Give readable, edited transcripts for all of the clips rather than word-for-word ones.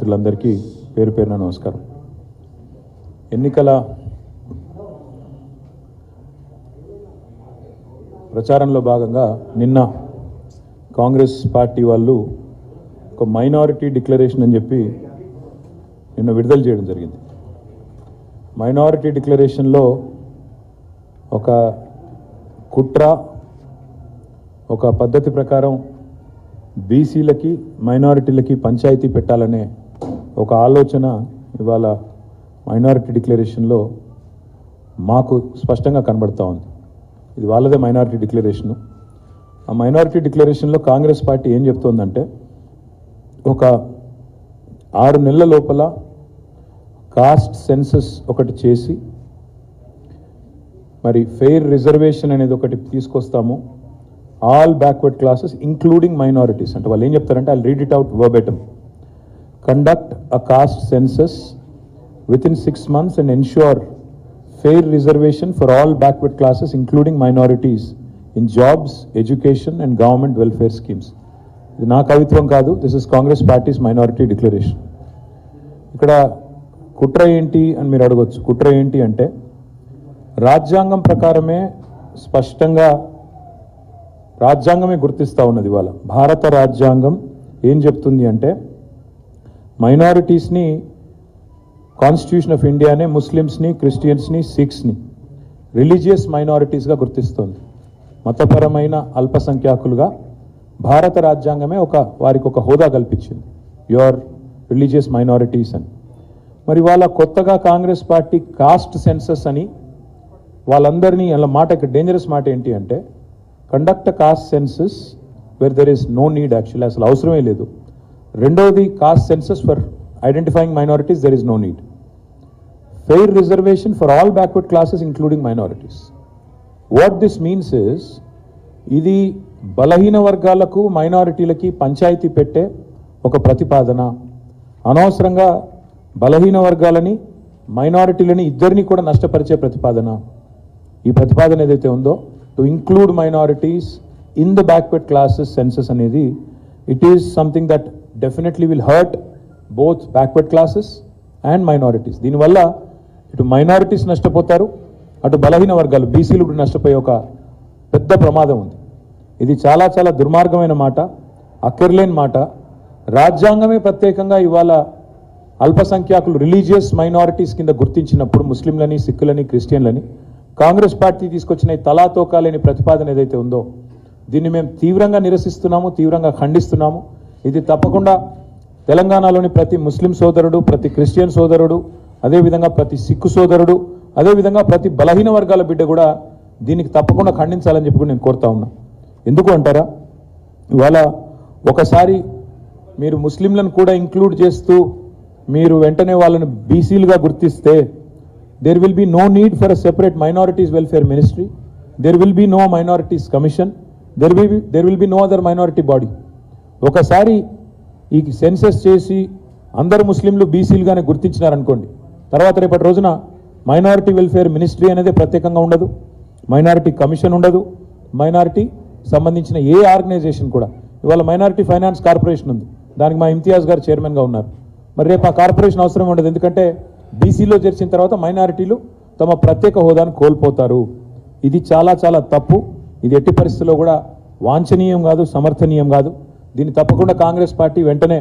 మిత్రులందరికీ పేరు పేరున నమస్కారం. ఎన్నికల ప్రచారంలో భాగంగా నిన్న కాంగ్రెస్ పార్టీ వాళ్ళు ఒక మైనారిటీ డిక్లరేషన్ అని చెప్పి నిన్న విడుదల చేయడం జరిగింది. మైనారిటీ డిక్లరేషన్లో ఒక కుట్ర, ఒక పద్ధతి ప్రకారం బీసీలకి మైనారిటీలకి పంచాయతీ పెట్టాలనే ఒక ఆలోచన ఇవాళ మైనారిటీ డిక్లరేషన్లో మాకు స్పష్టంగా కనబడుతూ ఉంది. ఇది వాళ్ళదే మైనారిటీ డిక్లరేషను. ఆ మైనారిటీ డిక్లరేషన్లో కాంగ్రెస్ పార్టీ ఏం చెప్తోందంటే, ఒక 6 నెలల లోపల కాస్ట్ సెన్సస్ ఒకటి చేసి మరి ఫెయిర్ రిజర్వేషన్ అనేది ఒకటి తీసుకొస్తాము, all backward classes including minorities. అంటే వాళ్ళు ఏం చెప్తారంటే, I read it out verbatim. Conduct a caste census within 6 months and ensure fair reservation for all backward classes including minorities in jobs, education and government welfare schemes. ఇది నా కవిత్వం కాదు, this is Congress parties minority declaration. ఇక్కడ కుట్ర ఏంటి అని మీరు అడగొచ్చు. కుట్ర ఏంటి అంటే, రాజ్యాంగం ప్రకారమే స్పష్టంగా రాజ్యాంగమే గుర్తిస్తూ ఉన్నది. ఇవాళ భారత రాజ్యాంగం ఏం చెప్తుంది అంటే, మైనారిటీస్ని కాన్స్టిట్యూషన్ ఆఫ్ ఇండియానే ముస్లిమ్స్ని, క్రిస్టియన్స్ని, సిఖ్స్ని రిలీజియస్ మైనారిటీస్గా గుర్తిస్తుంది. మతపరమైన అల్పసంఖ్యాకులుగా భారత రాజ్యాంగమే వారికి ఒక హోదా కల్పించింది, యువర్ రిలీజియస్ మైనారిటీస్ అని. మరి వాళ్ళ కొత్తగా కాంగ్రెస్ పార్టీ కాస్ట్ సెన్సస్ అని వాళ్ళందరినీ అలా మాట, ఇక్కడ డేంజరస్ మాట ఏంటి అంటే, conduct caste census where there is no need, actually అసలు అవసరమే లేదు. రెండవది, caste census for identifying minorities, there is no need. Fair reservation for all backward classes including minorities. What this means is, ఇది బలహీన వర్గాలకు మైనారిటీలకి పంచాయతీ పెట్టే ఒక ప్రతిపాదన. అనవసరంగా బలహీన వర్గాలని మైనారిటీలని ఇద్దరిని కూడా నష్టపరిచే ప్రతిపాదన. ఈ ప్రతిపాదన ఏదైతే ఉందో, to include minorities in the backward classes census అనేది, it is something that definitely will hurt both backward classes and minorities. దీనివల్ల ఇటు మైనారిటీస్ నష్టపోతారు, అటు బలహీన వర్గాలు బీసీలు కూడా నష్టపోయే ఒక పెద్ద ప్రమాదం ఉంది. ఇది చాలా చాలా దుర్మార్గమైన మాట, అక్కర్లేని మాట. రాజ్యాంగమే ప్రత్యేకంగా ఇవాళ అల్పసంఖ్యాకులు రిలీజియస్ మైనారిటీస్ కింద గుర్తించినప్పుడు ముస్లింలని, సిక్కులని, క్రిస్టియన్లని కాంగ్రెస్ పార్టీ తీసుకొచ్చిన తలాతోకా లేని ప్రతిపాదన ఏదైతే ఉందో, దీన్ని మేము తీవ్రంగా నిరసిస్తున్నాము, తీవ్రంగా ఖండిస్తున్నాము. ఇది తప్పకుండా తెలంగాణలోని ప్రతి ముస్లిం సోదరుడు, ప్రతి క్రిస్టియన్ సోదరుడు, అదేవిధంగా ప్రతి సిక్కు సోదరుడు, అదేవిధంగా ప్రతి బలహీన వర్గాల బిడ్డ కూడా దీనికి తప్పకుండా ఖండించాలని చెప్పి నేను కోరుతా ఉన్నా. ఎందుకు అంటారా, ఇవాళ ఒకసారి మీరు ముస్లింలను కూడా ఇంక్లూడ్ చేస్తూ మీరు వెంటనే వాళ్ళని బీసీలుగా గుర్తిస్తే, there will be no need for a separate minorities welfare ministry, there will be no minorities commission, there will be no other minority body. ఒకసారి ఈ సెన్సస్ చేసి అందరు ముస్లింలు బీసీలుగానే గుర్తించినారనుకోండి, తర్వాత రేపటి రోజున మైనారిటీ వెల్ఫేర్ మినిస్ట్రీ అనేది ప్రత్యేకంగా ఉండదు, మైనారిటీ కమిషన్ ఉండదు, మైనారిటీ సంబంధించిన ఏ ఆర్గనైజేషన్ కూడా. ఇవాళ మైనారిటీ ఫైనాన్స్ కార్పొరేషన్ ఉంది, దానికి మా ఇమ్తియాజ్ గారు చైర్మన్గా ఉన్నారు. మరి రేపు ఆ కార్పొరేషన్ అవసరం ఉండదు, ఎందుకంటే బీసీలో చేర్చిన తర్వాత మైనారిటీలు తమ ప్రత్యేక హోదాను కోల్పోతారు. ఇది చాలా చాలా తప్పు. ఇది ఎట్టి పరిస్థితుల్లో కూడా వాంఛనీయం కాదు, సమర్థనీయం కాదు. దీన్ని తప్పకుండా కాంగ్రెస్ పార్టీ వెంటనే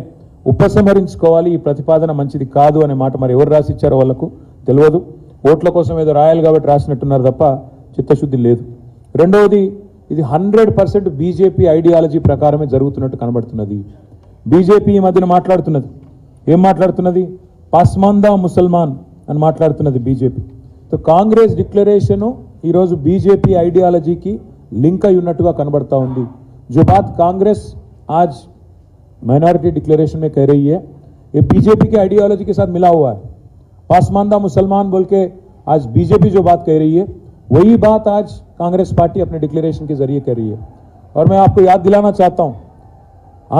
ఉపసంహరించుకోవాలి. ఈ ప్రతిపాదన మంచిది కాదు అనే మాట మరి ఎవరు రాసిచ్చారో వాళ్ళకు తెలియదు. ఓట్ల కోసం ఏదో రాయాలి కాబట్టి రాసినట్టున్నారు తప్ప చిత్తశుద్ధి లేదు. రెండవది, ఇది 100% బీజేపీ ఐడియాలజీ ప్రకారమే జరుగుతున్నట్టు కనబడుతున్నది. బీజేపీ ఈ మధ్యన మాట్లాడుతున్నది, ఏం మాట్లాడుతున్నది, పాస్మాందా ముసల్మాన్ అని మాట్లాడుతున్నది బీజేపీ. సో కాంగ్రెస్ డిక్లరేషను ఈరోజు బీజేపీ ఐడియాలజీకి లింక్ అయి ఉన్నట్టుగా కనబడతా ఉంది. जो बात कांग्रेस आज माइनॉरिटी डिक्लेरेशन में कह रही है, ये बीजेपी के आइडियोलॉजी के साथ मिला हुआ है. पासमानदा मुसलमान बोल के आज बीजेपी जो बात कह रही है, वही बात आज कांग्रेस पार्टी अपने डिक्लेरेशन के जरिए कर रही है. और मैं आपको याद दिलाना चाहता हूं,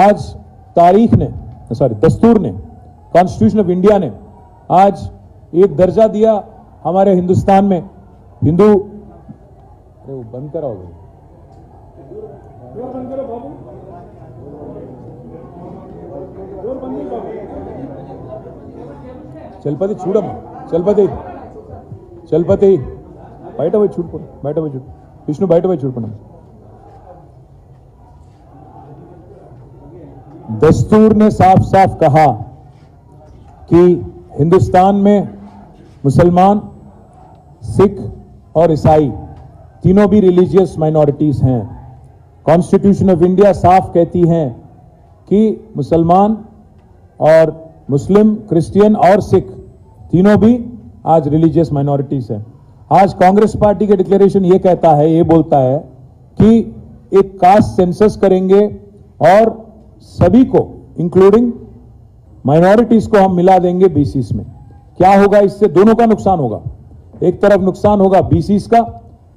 आज दस्तूर ने, कॉन्स्टिट्यूशन ऑफ इंडिया ने आज एक दर्जा दिया हमारे हिंदुस्तान में हिंदू। अरे वो बंद कराओगे। చలపతి చూడమ్మా, చలపతి బయట పోయి చూడుకో, బయట పోయి చూడు, విష్ణు బయట పోయి చూడుకున్నాం. दस्तूर ने साफ साफ कहा कि हिंदुस्तान में मुसलमान, सिख और ईसाई तीनों भी रिलीजियस माइनॉरिटीज हैं. कॉन्स्टिट्यूशन ऑफ इंडिया साफ कहती है कि मुसलमान और मुस्लिम, क्रिश्चियन और सिख तीनों भी आज रिलीजियस माइनॉरिटीज हैं. आज कांग्रेस पार्टी के डिक्लेरेशन ये कहता है, ये बोलता है कि एक कास्ट सेंसस करेंगे और सभी को इंक्लूडिंग माइनॉरिटीज को हम मिला देंगे बीसीस में. क्या होगा इससे? दोनों का नुकसान होगा. एक तरफ नुकसान होगा बीसीस का,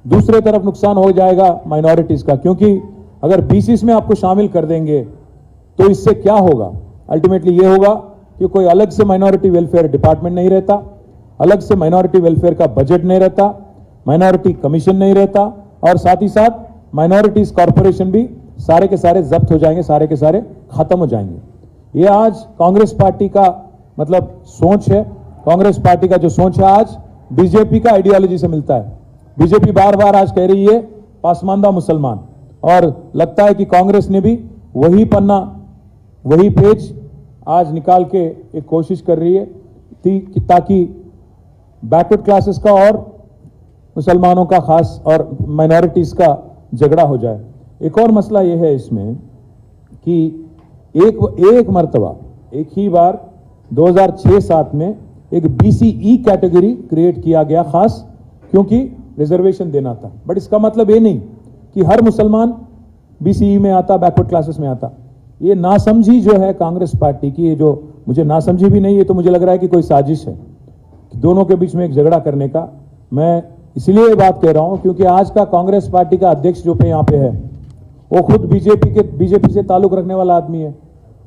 दूसरे तरफ नुकसान हो जाएगा माइनॉरिटीज का. क्योंकि अगर बीसीस में आपको शामिल कर देंगे तो इससे क्या होगा? अल्टीमेटली ये होगा कि कोई अलग से माइनॉरिटी वेलफेयर डिपार्टमेंट नहीं रहता, अलग से माइनॉरिटी वेलफेयर का बजट नहीं रहता, माइनॉरिटी कमीशन नहीं रहता, और साथ ही साथ माइनॉरिटीज कॉर्पोरेशन भी सारे के सारे जब्त हो जाएंगे, सारे के सारे खत्म हो जाएंगे. ये आज कांग्रेस पार्टी का मतलब सोच है. कांग्रेस पार्टी का जो सोच है आज बीजेपी का आइडियोलॉजी से मिलता है. बीजेपी बार बार आज कह रही है पासमानदा मुसलमान, और लगता है कि कांग्रेस ने भी वही पन्ना, वही पेज आज निकाल के एक कोशिश कर रही है ताकि बैकवर्ड क्लासेस का और मुसलमानों का खास और माइनॉरिटीज का झगड़ा हो जाए. एक और मसला यह है इसमें कि एक मर्तबा, एक ही बार 2006-7 में एक बीसीई कैटेगरी क्रिएट किया गया, खास क्योंकि रिजर्वेशन देना था. बट इसका मतलब ये नहीं कि हर मुसलमान बीसीई में आता, बैकवर्ड क्लासेस में आता. ये नासमझी जो है कांग्रेस पार्टी की, ये जो मुझे नासमझी भी नहीं, ये तो मुझे लग रहा है कि कोई साजिश है दोनों के बीच में एक झगड़ा करने का. मैं इसलिए ये बात कह रहा हूं क्योंकि आज का कांग्रेस पार्टी का अध्यक्ष जो पे यहाँ पे है वो खुद बीजेपी से ताल्लुक रखने वाला आदमी है,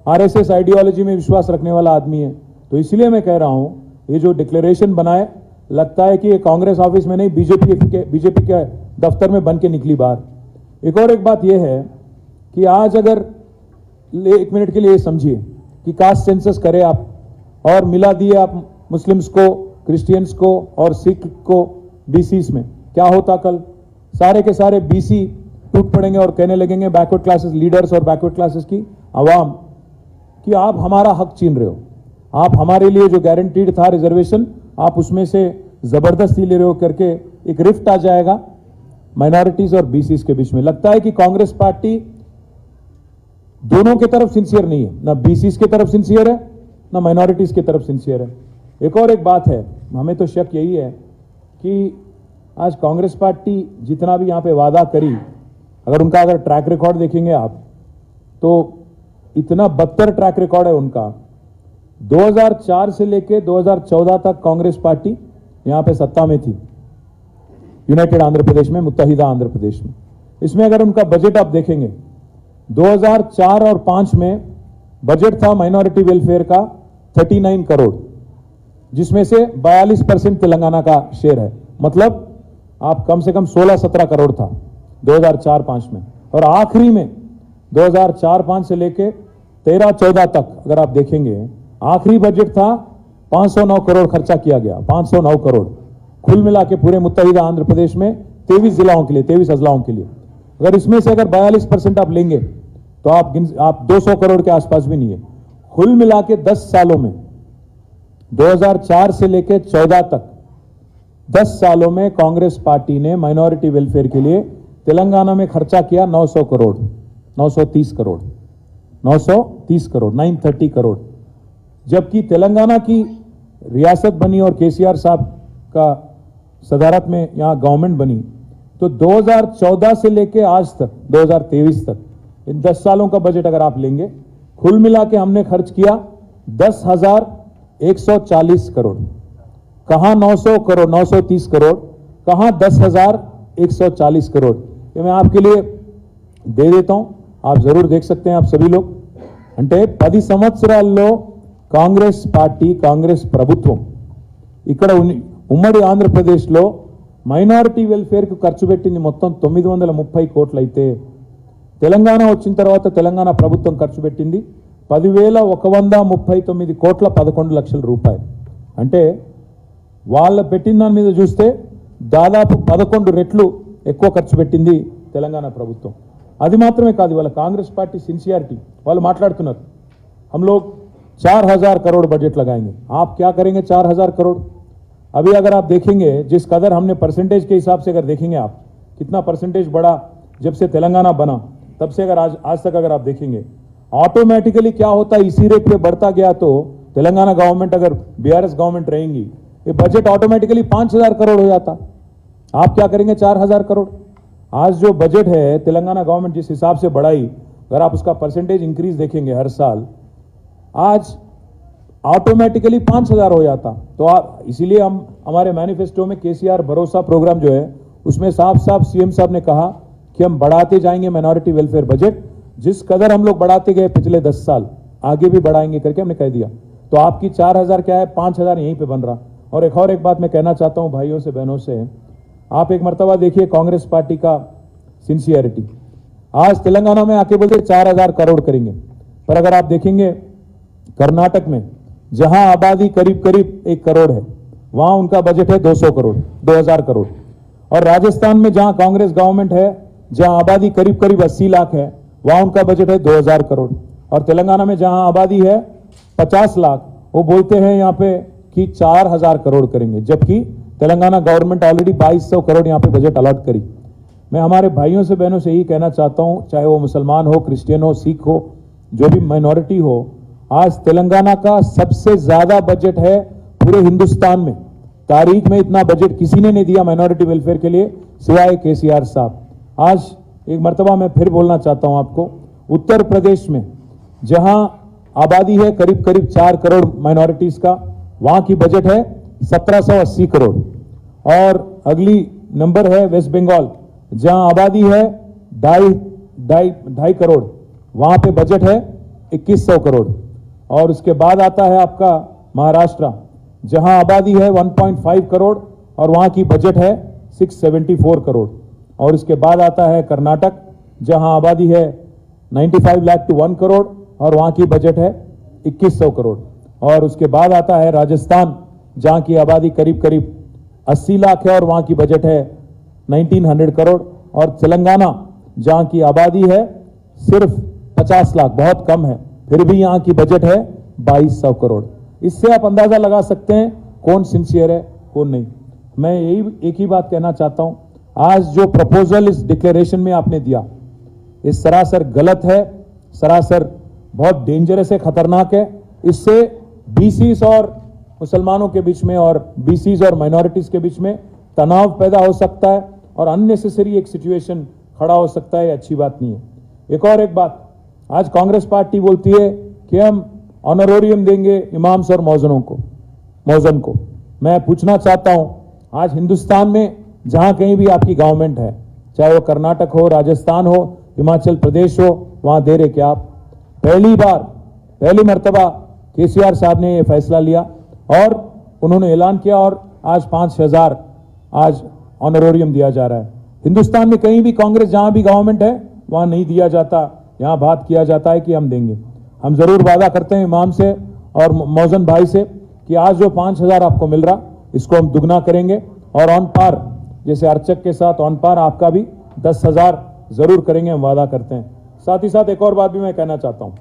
आरएसएस आइडियोलॉजी में विश्वास रखने वाला आदमी है. तो इसलिए मैं कह रहा हूं ये जो डिक्लेरेशन बनाए, लगता है कि ये कांग्रेस ऑफिस में नहीं, बीजेपी के दफ्तर में बन के निकली बाहर. एक बात यह है कि आज अगर एक मिनट के लिए समझिए कि कास्ट सेंसस करे आप और मिला दिए आप मुस्लिम्स को, क्रिश्चियंस को और सिख को बीसीस में, क्या होता? कल सारे के सारे बीसी टूट पड़ेंगे और कहने लगेंगे बैकवर्ड क्लासेस लीडर्स और बैकवर्ड क्लासेस की आवाम कि आप हमारा हक छीन रहे हो, आप हमारे लिए जो गारंटीड था रिजर्वेशन आप उसमें से जबरदस्ती ले रहे हो करके एक रिफ्ट आ जाएगा माइनॉरिटीज और बीसीस के बीच में. लगता है कि कांग्रेस पार्टी दोनों के तरफ सिंसियर नहीं है, ना बीसीस के तरफ सिंसियर है ना माइनॉरिटीज की तरफ सिंसियर है. एक बात है, हमें तो शक यही है कि आज कांग्रेस पार्टी जितना भी यहां पे वादा करी, अगर ट्रैक रिकॉर्ड देखेंगे आप तो इतना बदतर ट्रैक रिकॉर्ड है उनका. 2004 से लेके 2014 तक कांग्रेस पार्टी यहां पे सत्ता में थी, यूनाइटेड आंध्र प्रदेश में, मुत्तहिदा आंध्र प्रदेश में. इसमें अगर उनका बजट आप देखेंगे 2004 और 5 में बजट था माइनॉरिटी वेलफेयर का 39 करोड़, जिसमें से 42% तेलंगाना का शेयर है. मतलब आप कम से कम 16-17 करोड़ था 2004-5 में. और आखिरी में 2004-5 से लेके 13-14 तक अगर आप देखेंगे आखिरी बजट था 509 करोड़ खर्चा किया गया, 509 करोड़ कुल मिला के पूरे मुत्तहिदा आंध्र प्रदेश में 23 जिलाओं के लिए, 23 अजलाओं के लिए. अगर इसमें से अगर 42% आप लेंगे तो आप 200 करोड़ के आसपास भी नहीं है. कुल मिला के 10 सालों में 2004 से लेके 14 तक 10 सालों में कांग्रेस पार्टी ने माइनॉरिटी वेलफेयर के लिए तेलंगाना में खर्चा किया 900 करोड़, 930 करोड़, 930 करोड़, 930 करोड़. जबकि तेलंगाना की रियासत बनी और केसीआर साहब का सदारत में यहां गवर्नमेंट बनी तो 2014 से लेके आज तक 2023 तक इन 10 सालों का बजट अगर आप लेंगे, कुल मिला के हमने खर्च किया 10,140 करोड़. कहां 900 करोड़, 930 करोड़, कहां 10,140 करोड़. ये मैं आपके लिए दे देता हूं, आप जरूर देख सकते हैं आप सभी लोग. అంటే 10 సంవత్సరాల్లో కాంగ్రెస్ పార్టీ, కాంగ్రెస్ ప్రభుత్వం ఇక్కడ ఉమ్మడి ఆంధ్రప్రదేశ్లో మైనారిటీ వెల్ఫేర్కు ఖర్చు పెట్టింది మొత్తం 930 కోట్లు అయితే తెలంగాణ వచ్చిన తర్వాత తెలంగాణ ప్రభుత్వం ఖర్చు పెట్టింది 10,139 కోట్ల 11 లక్షల రూపాయలు. అంటే వాళ్ళ పెట్టిన దాని మీద చూస్తే దాదాపు 11 రెట్లు ఎక్కువ ఖర్చు పెట్టింది తెలంగాణ ప్రభుత్వం. అది మాత్రమే కాదు, వాళ్ళ కాంగ్రెస్ పార్టీ सिंसियरिटी వాళ్ళు మాట్లాడుతున్నారు. हम लोग 4,000 करोड़ बजट लगाएंगे. आप क्या करेंगे 4,000 करोड़? अभी अगर आप देखेंगे जिस कदर हमने परसेंटेज के हिसाब से अगर देखेंगे आप कितना परसेंटेज बढ़ा जब से तेलंगाना बना तब से अगर आज तक अगर आप देखेंगे ऑटोमेटिकली क्या होता है, इसी रेट पे बढ़ता गया तो तेलंगाना गवर्नमेंट अगर बीआरएस गवर्नमेंट रहेंगी ये बजट ऑटोमेटिकली 5,000 करोड़ हो जाता. आप क्या करेंगे 4,000 करोड़? आज जो बजट है तेलंगाना गवर्नमेंट जिस हिसाब से बढ़ाई, अगर आप उसका परसेंटेज इंक्रीज देखेंगे हर साल, आज ऑटोमेटिकली 5,000 हो जाता. तो आप इसीलिए हम हमारे मैनिफेस्टो में केसीआर भरोसा प्रोग्राम जो है उसमें साफ साफ सीएम साहब ने कहा कि हम बढ़ाते जाएंगे माइनॉरिटी वेलफेयर बजट. जिस कदर हम लोग बढ़ाते गए पिछले 10 साल आगे भी बढ़ाएंगे करके हमने कह दिया. तो आपकी 4,000 क्या है, 5,000 यहीं पे बन रहा. और एक बात मैं कहना चाहता हूं भाइयों से बहनों से, आप एक मर्तबा देखिए कांग्रेस पार्टी का सिंसियरिटी. आज तेलंगाना में आके बोलते 4,000 करोड़ करेंगे, पर अगर आप देखेंगे कर्नाटक में जहां आबादी करीब करीब 1 करोड़ है वहां उनका बजट है 200 करोड़ 2,000 करोड़. और राजस्थान में जहां कांग्रेस गवर्नमेंट है जहां आबादी करीब करीब 80 लाख है वहां उनका बजट है 2,000 करोड़. और तेलंगाना में जहां आबादी है 50 लाख वो बोलते हैं यहां पे कि 4,000 करोड़ करेंगे, जबकि तेलंगाना गवर्नमेंट ऑलरेडी 2,200 करोड़ यहां पे बजट अलॉट करी. मैं हमारे भाइयों से बहनों से यही कहना चाहता हूं, चाहे वो मुसलमान हो, क्रिश्चियन हो, सिख हो, जो भी माइनॉरिटी हो, आज तेलंगाना का सबसे ज्यादा बजट है पूरे हिंदुस्तान में. तारीख में इतना बजट किसी ने नहीं दिया माइनॉरिटी वेलफेयर के लिए सिवाय केसीआर साहब. आज एक मर्तबा मैं फिर बोलना चाहता हूं आपको, उत्तर प्रदेश में जहां आबादी है करीब करीब 4 करोड़ माइनॉरिटीज का, वहां की बजट है 1,780 करोड़. और अगली नंबर है वेस्ट बंगाल जहां आबादी है 2.5 करोड़, वहां पे बजट है 2,100 करोड़. और उसके बाद आता है आपका महाराष्ट्र जहां आबादी है 1.5 करोड़ और वहां की बजट है 674 करोड़. और उसके बाद आता है कर्नाटक जहां आबादी है 95 लाख टू 1 करोड़ और वहां की बजट है 2,100 करोड़. और उसके बाद आता है राजस्थान जहां की आबादी करीब करीब 80 लाख है और वहां की बजट है 1,900 करोड़. और तेलंगाना जहां की आबादी है सिर्फ 50 लाख, बहुत कम है, फिर भी यहां की बजट है 2,200 करोड़. इससे आप अंदाजा लगा सकते हैं कौन सिंसियर है कौन नहीं. मैं यही एक ही बात कहना चाहता हूं, आज जो प्रपोजल इस डिक्लेरेशन में आपने दिया ये सरासर गलत है, सरासर बहुत डेंजरस है, खतरनाक है. इससे बीसीज और मुसलमानों के बीच में और बीसीज और माइनॉरिटीज के बीच में तनाव पैदा हो सकता है और अननेसेसरी एक सिचुएशन खड़ा हो सकता है. अच्छी बात नहीं है. एक बात, आज कांग्रेस पार्टी बोलती है कि हम ऑनरोरियम देंगे इमाम्स और मौजन को. मैं पूछना चाहता हूं, आज हिंदुस्तान में जहां कहीं भी आपकी गवर्नमेंट है, चाहे वो कर्नाटक हो, राजस्थान हो, हिमाचल प्रदेश हो, वहां दे रहे क्या आप? पहली मर्तबा केसीआर साहब ने यह फैसला लिया और उन्होंने ऐलान किया और आज 5,000 आज ऑनरोरियम दिया जा रहा है. हिंदुस्तान में कहीं भी कांग्रेस जहां भी गवर्नमेंट है वहां नहीं दिया जाता. यहां बात किया जाता है कि हम देंगे. हम जरूर वादा करते हैं इमाम से और मौजन भाई से कि आज जो 5,000 आपको मिल रहा इसको हम दुगना करेंगे और ऑन पार, जैसे अर्चक के साथ ऑन पार आपका भी 10,000 जरूर करेंगे, हम वादा करते हैं. साथ ही साथ एक और बात भी मैं कहना चाहता हूं,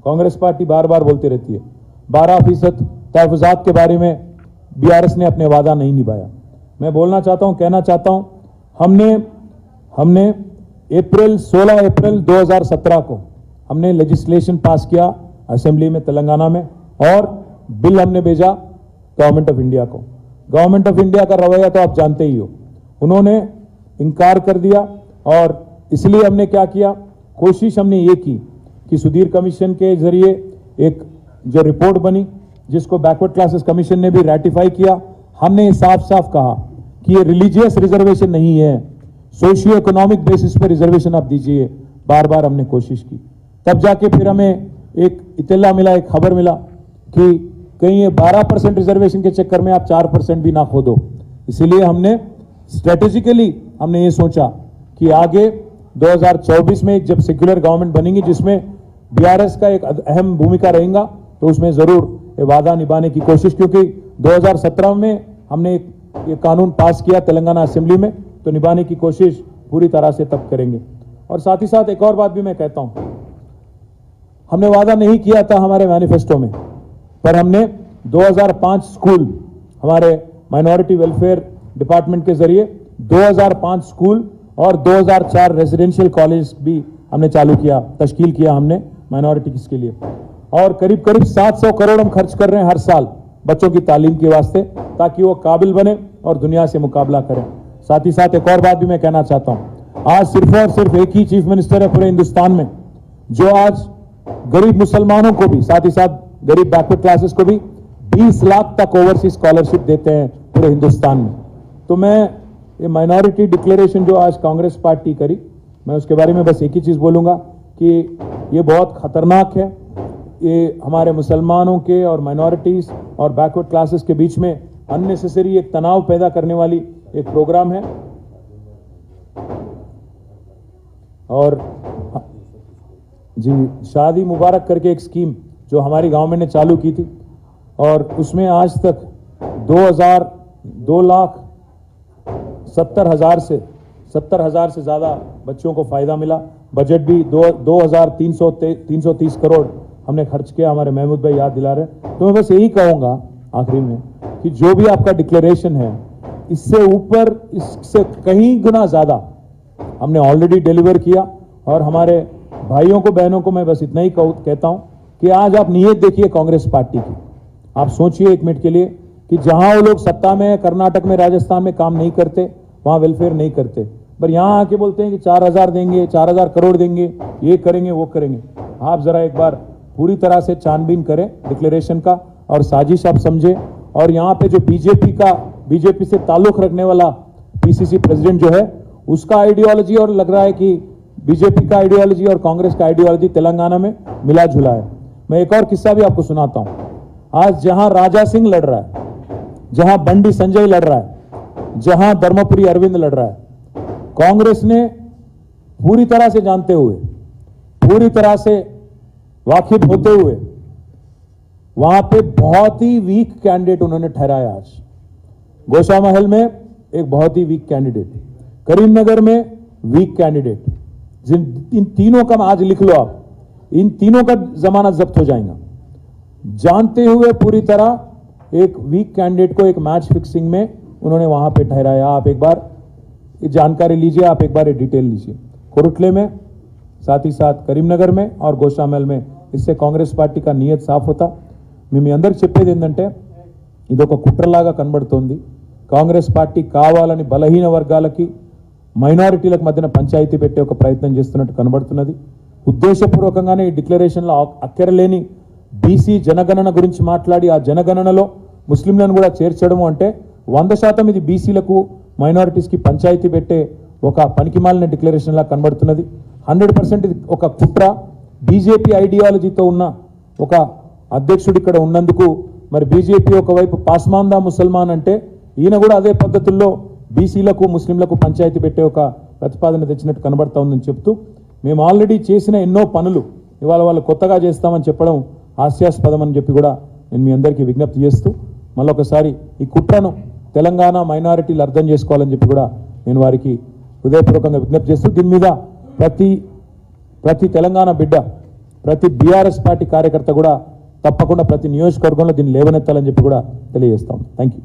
कांग्रेस पार्टी बार बार बोलती रहती है 12% तहफुजात के बारे में बीआरएस ने अपने वादा नहीं निभाया. मैं बोलना चाहता हूं, कहना चाहता हूं, हमने 16 अप्रैल 2017 को हमने लेजिस्लेशन पास किया असेंबली में तेलंगाना में और बिल हमने भेजा गवर्नमेंट ऑफ इंडिया को. गवर्नमेंट ऑफ इंडिया का रवैया तो आप जानते ही हो, उन्होंने इनकार कर दिया. और इसलिए हमने क्या किया, कोशिश हमने ये की कि सुधीर कमीशन के जरिए एक जो रिपोर्ट बनी जिसको बैकवर्ड क्लासेस कमीशन ने भी रैटिफाई किया, हमने साफ साफ कहा कि ये रिलीजियस रिजर्वेशन नहीं है, सोशियो इकोनॉमिक बेसिस पे रिजर्वेशन आप दीजिए. बार बार हमने कोशिश की, तब जाके फिर हमें एक इत्तला मिला, एक खबर मिला कि कहीं ये 12% रिजर्वेशन के चक्कर में आप 4% भी ना खो दो. इसीलिए हमने स्ट्रेटेजिकली हमने ये सोचा कि आगे 2024 में जब सेक्युलर गवर्नमेंट बनेगी जिसमें बीआरएस का एक अहम भूमिका रहेगा, तो उसमें जरूर ये वादा निभाने की कोशिश, क्योंकि 2017 में हमने ये कानून पास किया तेलंगाना असेंबली में, तो निभाने की कोशिश पूरी तरह से तब करेंगे। और साथ ही साथ एक और बात भी मैं कहता हूं, हमने वादा नहीं किया था हमारे मैनिफेस्टो में, पर हमने 2005 स्कूल हमारे माइनॉरिटी वेलफेयर डिपार्टमेंट के जरिए 2005 स्कूल और 2004 रेजिडेंशियल कॉलेज भी हमने चालू किया, तश्कील किया हमने माइनॉरिटीज के लिए। और करीब करीब 700 करोड़ हम खर्च कर रहे हैं हर साल बच्चों की तालीम के वास्ते, ताकि वो काबिल बने और दुनिया से मुकाबला करें। साथ ही साथ एक और बात भी मैं कहना चाहता हूं, आज सिर्फ और सिर्फ एक ही चीफ मिनिस्टर है पूरे हिंदुस्तान में जो आज गरीब मुसलमानों को भी, साथ ही साथ गरीब बैकवर्ड क्लासेस को भी 20 लाख तक ओवरसीज स्कॉलरशिप देते हैं पूरे हिंदुस्तान में। तो मैं ये माइनॉरिटी डिक्लेरेशन जो आज कांग्रेस पार्टी करी, मैं उसके बारे में बस एक ही चीज बोलूंगा कि ये बहुत खतरनाक है। ये हमारे मुसलमानों के और माइनॉरिटीज और बैकवर्ड क्लासेस के बीच में अननेसेसरी एक तनाव पैदा करने वाली एक प्रोग्राम है। और जी, शादी मुबारक करके एक स्कीम जो हमारी गवर्नमेंट ने चालू की थी, और उसमें आज तक 2,70,000 से ज्यादा बच्चों को फायदा मिला। बजट भी 2,330 करोड़ हमने खर्च किया, हमारे महमूद भाई याद दिला रहे। तो मैं बस यही कहूंगा आखिरी में कि जो भी आपका डिक्लेरेशन है, इससे ऊपर, इससे कहीं गुना ज्यादा हमने ऑलरेडी डिलीवर किया। और हमारे भाइयों को, बहनों को मैं बस इतना ही कहता हूं कि आज आप नीयत देखिए कांग्रेस पार्टी की। आप सोचिए एक मिनट के लिए कि जहां वो लोग सत्ता में, कर्नाटक में, राजस्थान में काम नहीं करते, वहां वेलफेयर नहीं करते, पर यहां आके बोलते हैं कि 4,000 देंगे, 4,000 करोड़ देंगे, ये करेंगे, वो करेंगे। आप जरा एक बार पूरी तरह से छानबीन करें डिक्लेरेशन का और साजिश आप समझे। और यहां पे जो बीजेपी से ताल्लुक रखने वाला पीसीसी प्रेसिडेंट जो है, उसका आइडियोलॉजी और लग रहा है कि बीजेपी का आइडियोलॉजी और कांग्रेस का आइडियोलॉजी तेलंगाना में मिला जुला है। मैं एक और किस्सा भी आपको सुनाता हूं। आज जहां राजा सिंह लड़ रहा है, जहां बंडी संजय लड़ रहा है, जहां धर्मपुरी अरविंद लड़ रहा है, कांग्रेस ने पूरी तरह से जानते हुए, पूरी तरह से वाकिफ होते हुए, वहां पे बहुत ही वीक कैंडिडेट उन्होंने ठहराया। आज गोशामहल में एक बहुत ही वीक कैंडिडेट, करीमनगर में वीक कैंडिडेट, इन तीनों का आज लिख लो आप, इन तीनों का जमानत जब्त हो जाएगा। जानते हुए पूरी तरह एक वीक कैंडिडेट को एक मैच फिक्सिंग में उन्होंने वहां पे ठहराया। आप एक बार ये जानकारी लीजिए, आप एक बार ये डिटेल लीजिए। कोरुटले में, साथ ही साथ करीमनगर में और गोशामहल में। इससे कांग्रेस पार्टी का नियत साफ होता। మీ అందరికి చెప్పేది ఏంటంటే, ఇదొక కుట్రలాగా కనబడుతోంది। కాంగ్రెస్ పార్టీ కావాలని బలహీన వర్గాలకి, మైనారిటీలకు మధ్యన పంచాయతీ పెట్టే ఒక ప్రయత్నం చేస్తున్నట్టు కనబడుతున్నది। ఉద్దేశపూర్వకంగానే ఈ డిక్లరేషన్లో అక్కరలేని బీసీ జనగణన గురించి మాట్లాడి, ఆ జనగణనలో ముస్లింలను కూడా చేర్చడం అంటే 100% ఇది బీసీలకు, మైనారిటీస్కి పంచాయతీ పెట్టే ఒక పనికిమాలిన డిక్లరేషన్ లా కనబడుతున్నది। 100% ఇది ఒక కుట్ర, బీజేపీ ఐడియాలజీతో ఉన్న ఒక అధ్యక్షుడు ఇక్కడ ఉన్నందుకు మరి బీజేపీ ఒకవైపు పాస్మాందా ముసల్మాన్ అంటే, ఈయన కూడా అదే పద్ధతుల్లో బీసీలకు, ముస్లింలకు పంచాయతీ పెట్టే ఒక ప్రతిపాదన తెచ్చినట్టు కనబడతా ఉందని చెప్తూ, మేము ఆల్రెడీ చేసిన ఎన్నో పనులు ఇవాళ వాళ్ళు కొత్తగా చేస్తామని చెప్పడం హాస్యాస్పదం అని చెప్పి కూడా నేను మీ అందరికీ విజ్ఞప్తి చేస్తూ, మళ్ళొకసారి ఈ కుట్రను తెలంగాణ మైనారిటీలు అర్థం చేసుకోవాలని చెప్పి కూడా నేను వారికి హృదయపూర్వకంగా విజ్ఞప్తి చేస్తూ, దీని మీద ప్రతి తెలంగాణ బిడ్డ, ప్రతి బీఆర్ఎస్ పార్టీ కార్యకర్త కూడా తప్పకుండా ప్రతి నియోజకవర్గంలో దీన్ని లేవనెత్తాలని చెప్పి కూడా తెలియజేస్తాం। Thank you.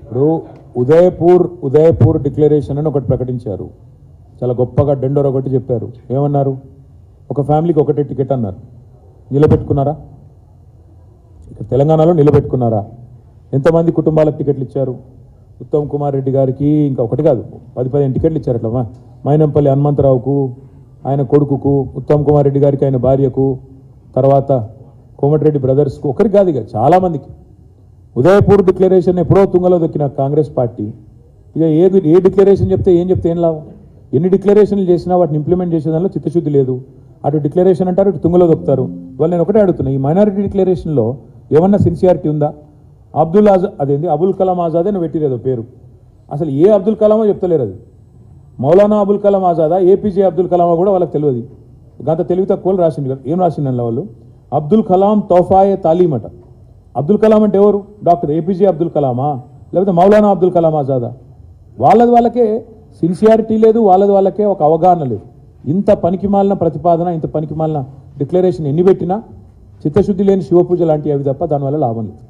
ఇప్పుడు ఉదయపూర్ డిక్లరేషన్ అని ఒకటి ప్రకటించారు, చాలా గొప్పగా డండోర్ ఒకటి చెప్పారు। ఏమన్నారు? ఒక ఫ్యామిలీకి ఒకటే టికెట్ అన్నారు। నిలబెట్టుకున్నారా? ఇక్కడ తెలంగాణలో నిలబెట్టుకున్నారా? ఎంతమంది కుటుంబాలకు టికెట్లు ఇచ్చారు? ఉత్తమ్ కుమార్ రెడ్డి గారికి ఇంకా ఒకటి కాదు 10-15 టికెట్లు ఇచ్చారు। అట్లా మైనంపల్లి హనుమంతరావుకు, ఆయన కొడుకుకు, ఉత్తమ్ కుమార్ రెడ్డి గారికి ఆయన భార్యకు, తర్వాత కోమటిరెడ్డి బ్రదర్స్కు, ఒకరికి కాదు ఇక చాలా మందికి। ఉదయపూర్ డిక్లరేషన్ ఎప్పుడో తుంగలో దొక్కిన కాంగ్రెస్ పార్టీ ఇక ఏ డిక్లరేషన్ చెప్తే ఏం లాభం? ఎన్ని డిక్లరేషన్లు చేసినా వాటిని ఇంప్లిమెంట్ చేసేదానిలో చిత్తశుద్ధి లేదు। అటు డిక్లరేషన్ అంటారు, ఇటు తుంగలో దొక్కుతారు। వాళ్ళు నేను ఒకటే అడుగుతున్నా, ఈ మైనారిటీ డిక్లరేషన్లో ఏమన్నా సిన్సియారిటీ ఉందా? అబుల్ కలాం ఆజాద్ అని పెట్టిరేదో పేరు, అసలు ఏ అబ్దుల్ కలామో చెప్తలేరు। అది మౌలానా అబుల్ కలాం ఆజాదా ఏపీజే అబ్దుల్ కలామా కూడా వాళ్ళకి తెలియదు. గంత తెలివి తక్కువలు రాసింది. ఏం రాసిండల్ల వాళ్ళు? అబ్దుల్ కలాం తోఫాయే తాలీం అట. అబ్దుల్ కలాం అంటే ఎవరు? డాక్టర్ ఏపీజే అబ్దుల్ కలామా లేకపోతే మౌలానా అబ్దుల్ కలాం ఆజాదా? వాళ్ళకే సిన్సియారిటీ లేదు, వాళ్ళకే ఒక అవగాహన లేదు. ఇంత పనికిమాలిన ప్రతిపాదన, ఇంత పనికిమాలిన డిక్లరేషన్ ఎన్ని పెట్టినా చిత్తశుద్ధి లేని శివపూజ లాంటివి అవి తప్ప దానివల్ల లాభం లేదు.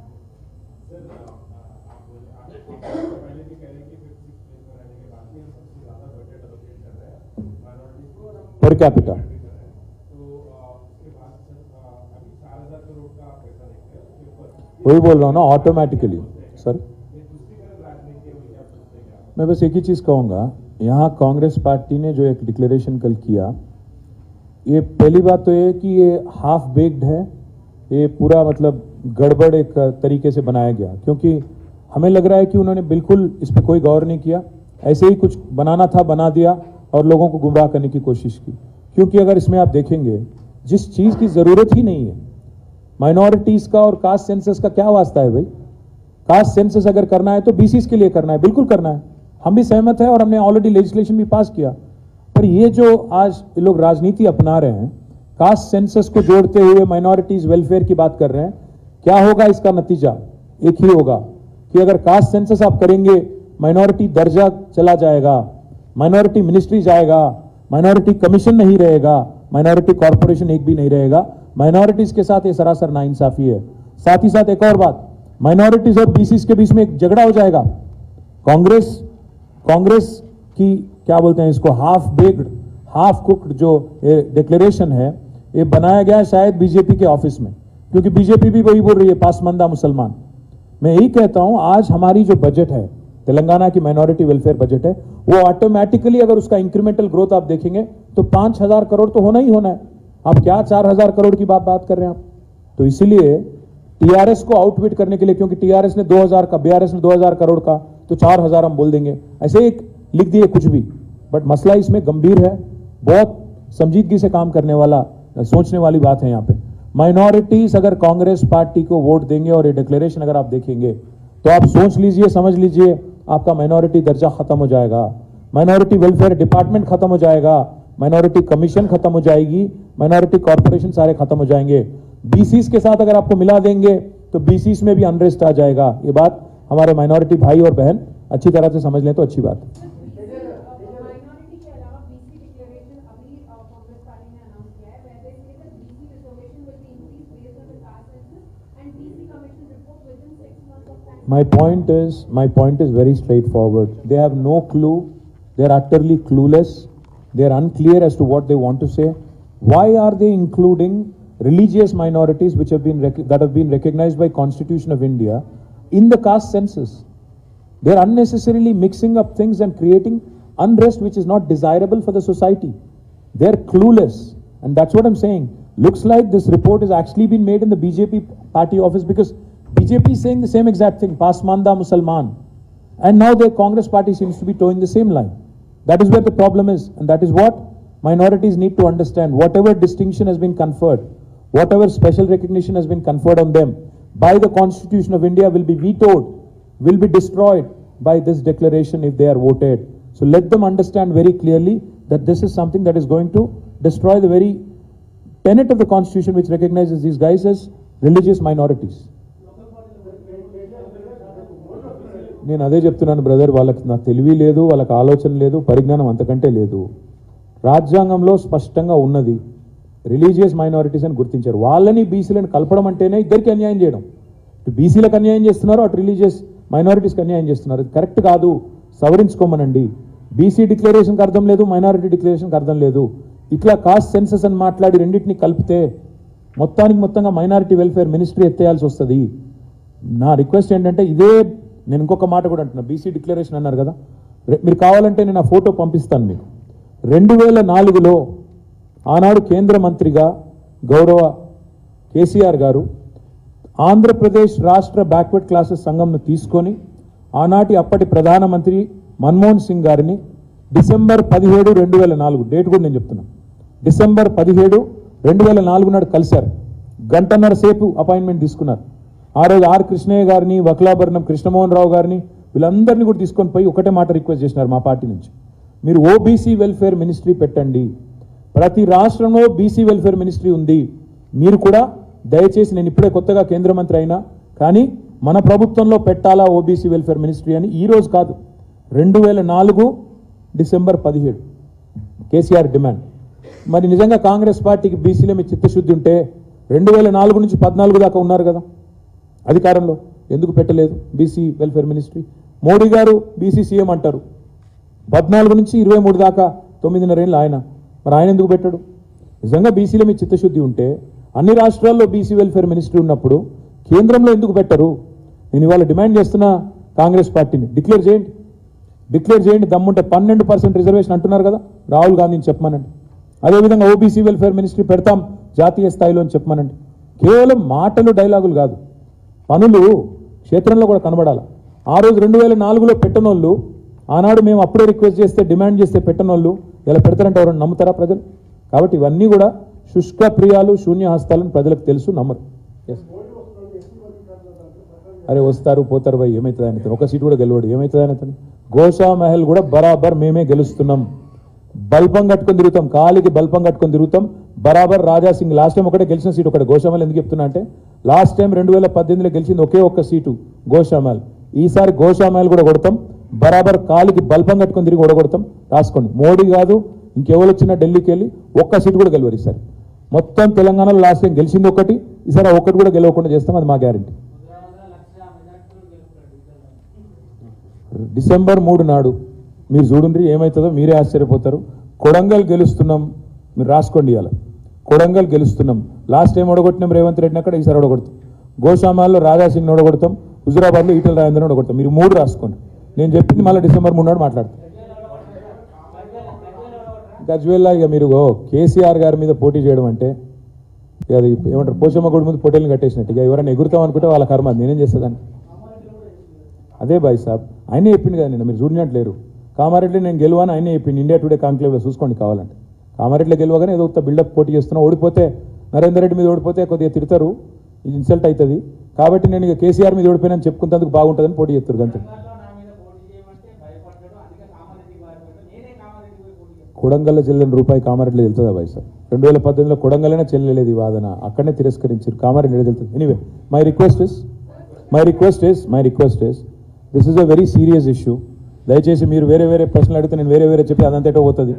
पर कैपिटा वही बोल रहा हूँ ना, ऑटोमेटिकली. सर मैं बस एक ही चीज कहूंगा, यहाँ कांग्रेस पार्टी ने जो एक डिक्लेरेशन कल किया, ये पहली बात तो ये कि ये हाफ बेक्ड है. ये पूरा मतलब गड़बड़ एक तरीके से बनाया गया, क्योंकि हमें लग रहा है कि उन्होंने बिल्कुल इस पर कोई गौर नहीं किया. ऐसे ही कुछ बनाना था, बना दिया और लोगों को गुमराह करने की कोशिश की. क्योंकि अगर इसमें आप देखेंगे जिस चीज की जरूरत ही नहीं है, माइनॉरिटीज का और कास्ट सेंसस का क्या वास्ता है भाई? कास्ट सेंसस अगर करना है तो बीसीस के लिए करना है, बिल्कुल करना है, हम भी सहमत है और हमने ऑलरेडी लेजिस्लेशन भी पास किया. पर ये जो आज लोग राजनीति अपना रहे हैं, कास्ट सेंसस को जोड़ते हुए माइनॉरिटीज वेलफेयर की बात कर रहे हैं, क्या होगा इसका नतीजा? एक ही होगा कि अगर कास्ट सेंसस आप करेंगे, माइनॉरिटी दर्जा चला जाएगा, माइनॉरिटी मिनिस्ट्री जाएगा, माइनॉरिटी कमीशन नहीं रहेगा, माइनॉरिटी कॉर्पोरेशन एक भी नहीं रहेगा. माइनॉरिटीज के साथ ये सरासर नाइंसाफी है. साथ ही साथ एक और बात, माइनॉरिटीज और बीसीस के बीच में एक झगड़ा हो जाएगा. कांग्रेस की क्या बोलते हैं इसको, हाफ बेक्ड हाफ कुक्ड जो डिक्लेरेशन है, ये बनाया गया शायद बीजेपी के ऑफिस में, क्योंकि बीजेपी भी वही बोल रही है पासमानदा मुसलमान. मैं यही कहता हूं, आज हमारी जो बजट है, तेलंगाना की माइनॉरिटी वेलफेयर बजट है, वो ऑटोमेटिकली अगर उसका इंक्रीमेंटल ग्रोथ आप देखेंगे तो 5,000 करोड़ तो होना ही होना है. आप क्या 4,000 करोड़ की बात कर रहे हैं आप? तो इसीलिए टीआरएस को आउटविट करने के लिए, क्योंकि टीआरएस ने 2,000 का, बीआरएस ने 2,000 करोड़ का, तो 4,000 हम बोल देंगे, ऐसे एक लिख दिए कुछ भी. बट मसला इसमें गंभीर है, बहुत संजीदगी से काम करने वाला, सोचने वाली बात है. यहाँ पे माइनॉरिटीज अगर कांग्रेस पार्टी को वोट देंगे और ये डिक्लेरेशन अगर आप देखेंगे तो आप सोच लीजिए, समझ लीजिए, आपका माइनॉरिटी दर्जा खत्म हो जाएगा, माइनॉरिटी वेलफेयर डिपार्टमेंट खत्म हो जाएगा, माइनॉरिटी कमीशन खत्म हो जाएगी, माइनॉरिटी कॉर्पोरेशन सारे खत्म हो जाएंगे. बीसीस के साथ अगर आपको मिला देंगे तो बीसीस में भी अनरेस्ट आ जाएगा. ये बात हमारे माइनॉरिटी भाई और बहन अच्छी तरह से समझ लें तो अच्छी बात है. My point is very straightforward. They have no clue. They are utterly clueless. They are unclear as to what they want to say. Why are they including religious minorities which have been that have been recognized by Constitution of India in the caste census? They are unnecessarily mixing up things and creating unrest which is not desirable for the society. They are clueless, and that's what I'm saying. Looks like this report has actually been made in the BJP party office, because BJP is saying the same exact thing, Pasmanda Musalman, and now the Congress party seems to be towing the same line. That is where the problem is, and that is what minorities need to understand. Whatever distinction has been conferred, whatever special recognition has been conferred on them by the Constitution of India will be vetoed, will be destroyed by this declaration if they are voted. So let them understand very clearly that this is something that is going to destroy the very tenet of the Constitution which recognizes these guys as religious minorities. నేను అదే చెప్తున్నాను brother, వాళ్ళకి నా తెలివి లేదు, వాళ్ళకి ఆలోచన లేదు, పరిజ్ఞానం అంతకంటే లేదు. రాజ్యాంగంలో స్పష్టంగా ఉన్నది, రిలీజియస్ మైనారిటీస్ అని గుర్తించారు. వాళ్ళని బీసీలను కలపడం అంటేనే ఇద్దరికి అన్యాయం చేయడం. ఇటు బీసీలకు అన్యాయం చేస్తున్నారు, అటు రిలీజియస్ మైనారిటీస్కి అన్యాయం చేస్తున్నారు. ఇది కరెక్ట్ కాదు, సవరించుకోమనండి. బీసీ డిక్లరేషన్కి అర్థం లేదు, మైనారిటీ డిక్లరేషన్కి అర్థం లేదు. ఇట్లా కాస్ట్ సెన్సస్ అని మాట్లాడి రెండింటిని కలిపితే మొత్తంగా మైనారిటీ వెల్ఫేర్ మినిస్ట్రీ ఎత్తేయాల్సి వస్తుంది. నా రిక్వెస్ట్ ఏంటంటే, ఇదే నేను ఇంకొక మాట కూడా అంటున్నా, బీసీ డిక్లరేషన్ అన్నారు కదా, మీరు కావాలంటే నేను ఆ ఫోటో పంపిస్తాను మీకు. 2004లో ఆనాడు కేంద్ర మంత్రిగా గౌరవ కేసీఆర్ గారు ఆంధ్రప్రదేశ్ రాష్ట్ర బ్యాక్వర్డ్ క్లాసెస్ సంఘంను తీసుకొని ఆనాటి అప్పటి ప్రధానమంత్రి మన్మోహన్ సింగ్ గారిని డిసెంబర్ 17, 2004, డేట్ కూడా నేను చెప్తున్నా, డిసెంబర్ 17, 2004 నాడు కలిశారు. గంటన్నర సేపు అపాయింట్మెంట్ తీసుకున్నారు. ఆ రోజు ఆర్ కృష్ణయ్య గారిని, వక్లాభరణం కృష్ణమోహన్ రావు గారిని, వీళ్ళందరినీ కూడా తీసుకొని పోయి ఒకటే మాట రిక్వెస్ట్ చేసినారు మా పార్టీ నుంచి, మీరు ఓబీసీ వెల్ఫేర్ మినిస్ట్రీ పెట్టండి. ప్రతి రాష్ట్రంలో బీసీ వెల్ఫేర్ మినిస్ట్రీ ఉంది. మీరు కూడా దయచేసి, నేను ఇప్పుడే కొత్తగా కేంద్ర మంత్రి అయినా కానీ మన ప్రభుత్వంలో పెట్టాలా ఓబీసీ వెల్ఫేర్ మినిస్ట్రీ అని ఈ రోజు కాదు, 2004 డిసెంబర్ 17 కేసీఆర్ డిమాండ్. మరి నిజంగా కాంగ్రెస్ పార్టీకి బీసీలో మీ చిత్తశుద్ధి ఉంటే 2004 నుంచి 14 దాకా ఉన్నారు కదా అధికారంలో, ఎందుకు పెట్టలేదు బీసీ వెల్ఫేర్ మినిస్ట్రీ? మోడీ గారు బీసీ సీఎం అంటారు, 14 నుంచి 23 దాకా 9.5 ఏళ్ళు ఆయన, మరి ఆయన ఎందుకు పెట్టాడు? నిజంగా బీసీలో మీ చిత్తశుద్ధి ఉంటే అన్ని రాష్ట్రాల్లో బీసీ వెల్ఫేర్ మినిస్ట్రీ ఉన్నప్పుడు కేంద్రంలో ఎందుకు పెట్టరు? నేను ఇవాళ డిమాండ్ చేస్తున్నా కాంగ్రెస్ పార్టీని, డిక్లేర్ చేయండి, దమ్ముంటే 12% రిజర్వేషన్ అంటున్నారు కదా, రాహుల్ గాంధీని చెప్పమనండి. అదేవిధంగా ఓబీసీ వెల్ఫేర్ మినిస్ట్రీ పెడతాం జాతీయ స్థాయిలో అని చెప్పమనండి. కేవలం మాటలు డైలాగులు కాదు, పనులు క్షేత్రంలో కూడా కనబడాలి. ఆ రోజు 2004లో పెట్టనోళ్ళు, ఆనాడు మేము అప్పుడే రిక్వెస్ట్ చేస్తే డిమాండ్ చేస్తే పెట్టనోళ్ళు ఇలా పెడతారంటే ఎవరైనా నమ్ముతారా ప్రజలు? కాబట్టి ఇవన్నీ కూడా శుష్క ప్రియాలు, శూన్య హస్తాలను ప్రజలకు తెలుసు, నమ్మరు. అరే వస్తారు పోతారు భయ్, ఏమవుతుంది ఆయన, ఒక సీటు కూడా గెలవడు, ఏమవుతుంది ఆయన? గోషా మహల్ కూడా బరాబర్ మేమే గెలుస్తున్నాం. బల్పం కట్టుకొని తిరుగుతాం, కాలికి బల్పం కట్టుకొని తిరుగుతాం బరాబర్. రాజా సింగ్ లాస్ట్ టైం ఒకటే గెలిచిన సీటు ఒకటే గోషామల్. ఎందుకు చెప్తున్నా అంటే లాస్ట్ టైం 2018లో గెలిచింది ఒకే ఒక్క సీటు గోషామల్. ఈసారి గోషామల్ కూడా కొడతాం బరాబర్, కాలికి బల్పం కట్టుకొని తిరిగి ఓడగొడతాం. రాసుకోండి, మోడీ కాదు ఇంకెవరు వచ్చినా ఢిల్లీకి వెళ్ళి ఒక్క సీటు కూడా గెలవరు ఈసారి. మొత్తం తెలంగాణలో లాస్ట్ టైం గెలిచింది ఒకటి, ఈసారి ఒక్కటి కూడా గెలవకుండా చేస్తాం, అది మా గ్యారంటీ. డిసెంబర్ 3 నాడు మీరు చూడండి ఏమవుతుందో, మీరే ఆశ్చర్యపోతారు. కొడంగల్ గెలుస్తున్నాం, మీరు రాసుకోండి. ఇవాళ కొడంగల్ గెలుస్తున్నాం. లాస్ట్ టైం ఓడగొట్టినాం రేవంత్ రెడ్డిని, అక్కడ ఈసారి ఓడగొడతాం. గోషామాల్లో రాజాసింగ్ ఓడగొడతాం, హుజురాబాద్లో ఈటల రాజేంద్రని ఓడగొడతాం. మీరు 3 రాసుకోండి. నేను చెప్పింది మళ్ళీ డిసెంబర్ 3 నాడు మాట్లాడతాం. గజ్వేల్లా ఇక మీరు కేసీఆర్ గారి మీద పోటీ చేయడం అంటే ఇక అది ఏమంటారు, పోచమ్మ గుడి ముందు పొట్టేలను కట్టేసినట్టు. ఇక ఎవరైనా ఎగురుతాం అనుకుంటే వాళ్ళ కర్మ, నేనేం చేస్తుందని. అదే బాయ్ సాబ్ ఆయనే చెప్పింది కదా నిన్న, మీరు చూడనట్లేరు. కామారెడ్డి నేను గెలువాని ఆయనే చెప్పింది, ఇండియా టుడే కాంక్లేవ్లో చూసుకోండి కావాలంటే. కామారెడ్డిలో గెలవగానే ఏదో బిల్డప్ పోటీ చేస్తున్నా, ఓడిపోతే నరేందర్ రెడ్డి మీద ఓడిపోతే కొద్దిగా తిడతారు, ఇది ఇన్సల్ట్ అవుతుంది. కాబట్టి నేను ఇక కేసీఆర్ మీద ఓడిపోయినా చెప్పుకుంటేందుకు బాగుంటుందని పోటీ చేస్తారు అంతే. కొడంగల్లో చెల్లని రూపాయి కామారెడ్డిలో వెళ్తుందా బాయ్ సార్? 2018లో కొడంగల్లోనే చెల్లలేదు ఈ వాదన, అక్కడనే తిరస్కరించారు. కామారెడ్డి వెళ్తుంది. Anyway my request is this is a very serious issue. దయచేసి మీరు వేరే ప్రశ్నలు అడిగితే నేను వేరే చెప్పి అదంతటో పోతుంది.